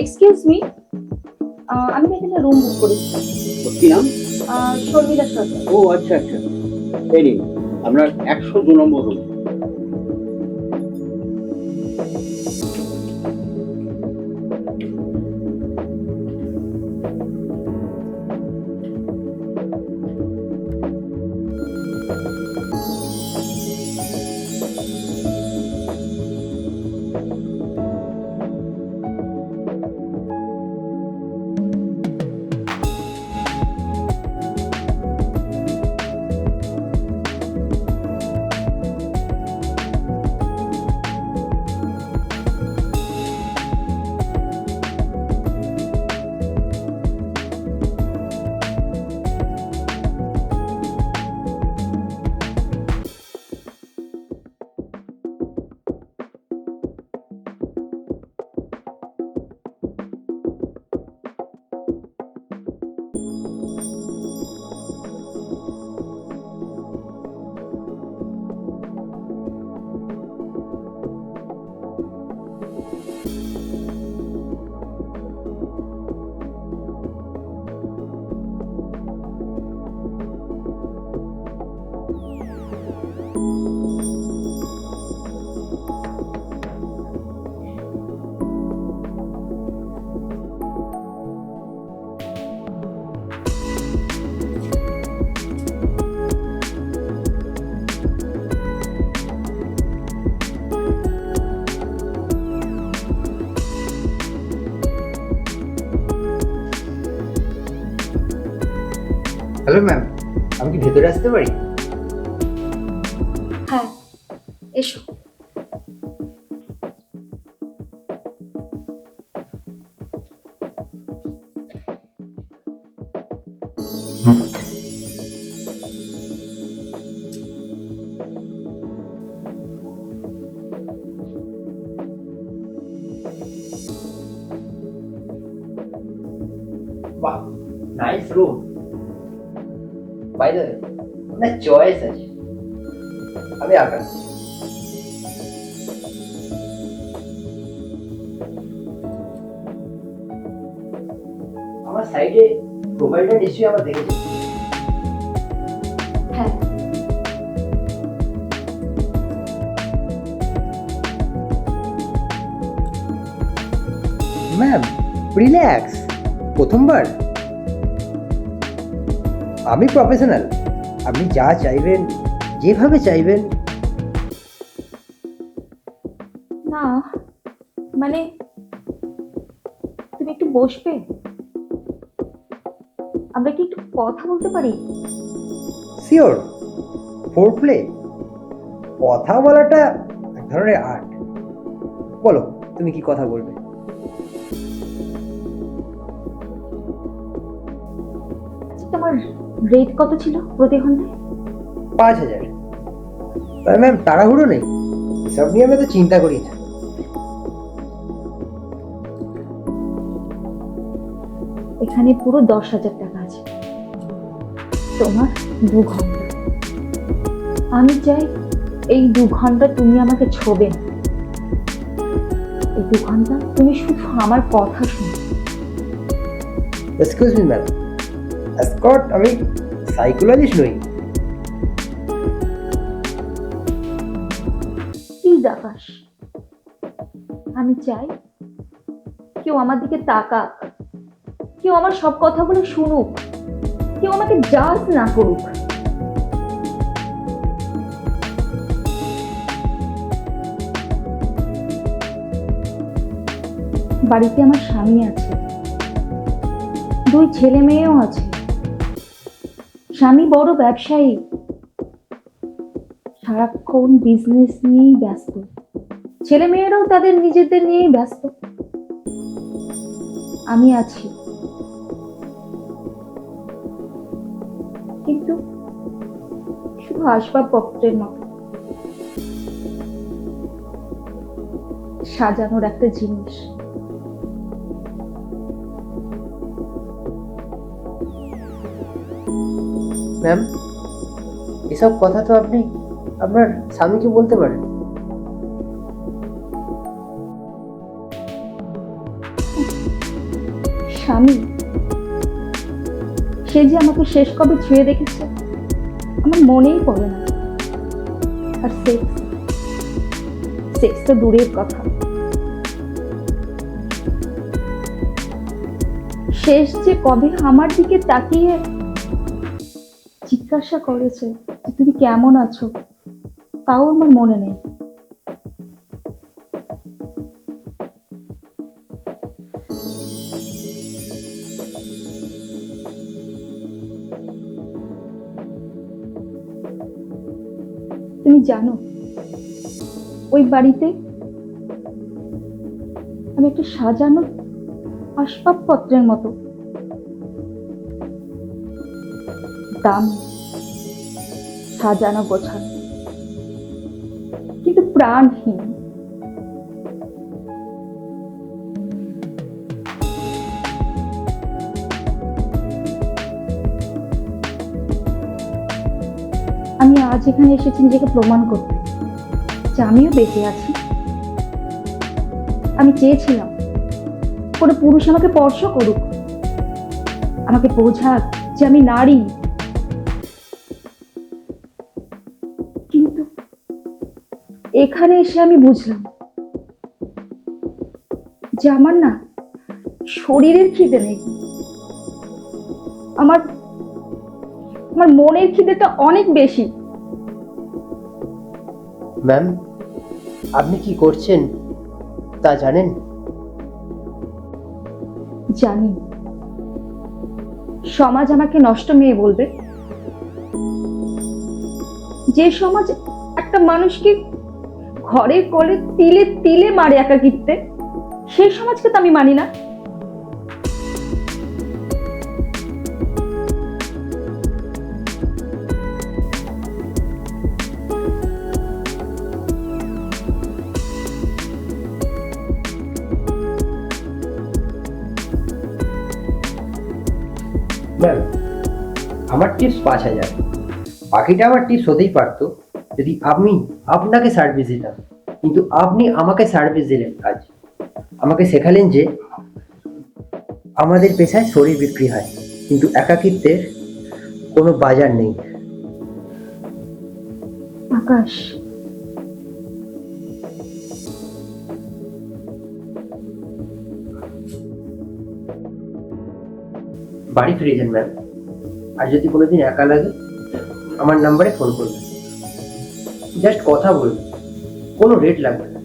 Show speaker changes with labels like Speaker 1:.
Speaker 1: Excuse me, আমি না এখানে রুম বুক করেছি।
Speaker 2: কি নাম?
Speaker 1: শর্মিলা সরকার।
Speaker 2: ও আচ্ছা আচ্ছা, এই নিন আপনার 102 নম্বর রুম।
Speaker 3: হ্যালো ম্যাম, আমি কি ভেতরে আসতে পারি?
Speaker 1: হ্যাঁ, এসো।
Speaker 3: বাহ, nice room. By the way, আপনার চয়েস আছে। আমি আকাশ। আমার সাইডে প্রোফাইলটা নিশ্চয়ই আমার দেখেছি।
Speaker 1: হ্যাঁ,
Speaker 3: ম্যাম রিল্যাক্স, প্রথমবার। আমি প্রফেশনাল, আপনি যা চাইবেন যেভাবে চাইবেন।
Speaker 1: না মানে তুমি একটু বসবে? আমরা কি একটু কথা বলতে পারি?
Speaker 3: Sure, four play. কথা বলাটা এক ধরনের আর্ট। বলো, তুমি কি কথা বলবে?
Speaker 1: আচ্ছা, তোমার রেট কত ছিল প্রতি ঘন্টায়?
Speaker 3: 5,000। তবে ম্যাম তাড়াহুড়ো নেই, এসব নিয়ে আমি তো চিন্তা করি না।
Speaker 1: এখানে পুরো 10,000 টাকা আছে, তোমার 2 ঘন্টা। আমি চাই এই 2 ঘন্টা তুমি আমাকে ছোবে না। এই 2 ঘন্টা তুমি শুধু আমার কথা শুনো।
Speaker 3: এক্সকিউজ মি ম্যাম, এসকর্ট আমি সাইকোলজিস্ট নই।
Speaker 1: প্লিজ আকাশ, আমি চাই কেউ আমার দিকে তাকাক, কেউ আমার সব কথাগুলো শুনুক, কেউ আমাকে জাজ না করুক। বাড়িতে আমার স্বামী আছে, 2 ছেলে মেয়েও আছে। স্বামী বড় ব্যবসায়ী, সারাক্ষণ বিজনেস নিয়েই ব্যস্ত। ছেলে মেয়েরাও তাদের নিজেদের নিয়েই ব্যস্ত। আমি আছি, কিন্তু শুধু আসবাবপত্রের মতো, সাজানোর একটা জিনিস।
Speaker 3: ম্যাম এসব কথা তো আপনি আপনার স্বামীকে বলতে পারেন।
Speaker 1: স্বামী, সে যে আমাকে শেষ কবে ছুঁয়ে দেখেছে আমার মনেই পড়ে না। আর সেক্স, সেক্স তো দূরের কথা, শেষ যে কবে আমার দিকে তাকিয়ে জিজ্ঞাসা করেছে যে তুমি কেমন আছো, তাও আমার মনে নেই। তুমি জানো, ওই বাড়িতে আমি একটা সাজানো আসবাবপত্রের মতো, দাম সাজানো গোছানো, কিন্তু প্রাণহীন। আমি আজ এখানে এসেছি নিজেকে প্রমাণ করতে যে আমিও বেঁচে আছি। আমি চেয়েছিলাম কোনো পুরুষ আমাকে স্পর্শ করুক, আমাকে বোঝাক যে আমি নারী, কিন্তু এখানে এসে আমি বুঝলাম যে আমার না শরীরের খিদে নেই, আমার আমার মনের খিদেটা অনেক বেশি।
Speaker 3: ম্যাম, আপনি কি করছেন তা জানেন?
Speaker 1: জানি সমাজ আমাকে নষ্ট মেয়ে বলবে, যে সমাজ একটা মানুষকে ঘরের কোলে তিলে তিলে মারে একাকিত্বে, সেই সমাজকে তো আমি মানি না।
Speaker 3: ম্যাম, আমার টিপস 5,000, বাকিটা আমার টিপস হতেই পারতো যদি আমি আপনাকে সার্ভিস দিতাম, কিন্তু আপনি আমাকে সার্ভিস দিলেন। আজ আমাকে শেখালেন যে আমাদের পেশায় শরীর বিক্রি হয়, কিন্তু একাকিত্বের কোনো বাজার নেই।
Speaker 1: আকাশ,
Speaker 3: বাড়ি ফিরে যান ম্যাম, আর যদি কোনোদিন একা লাগে আমার নাম্বারে ফোন করবেন, জাস্ট কথা বলবেন, কোনো রেট লাগবে না।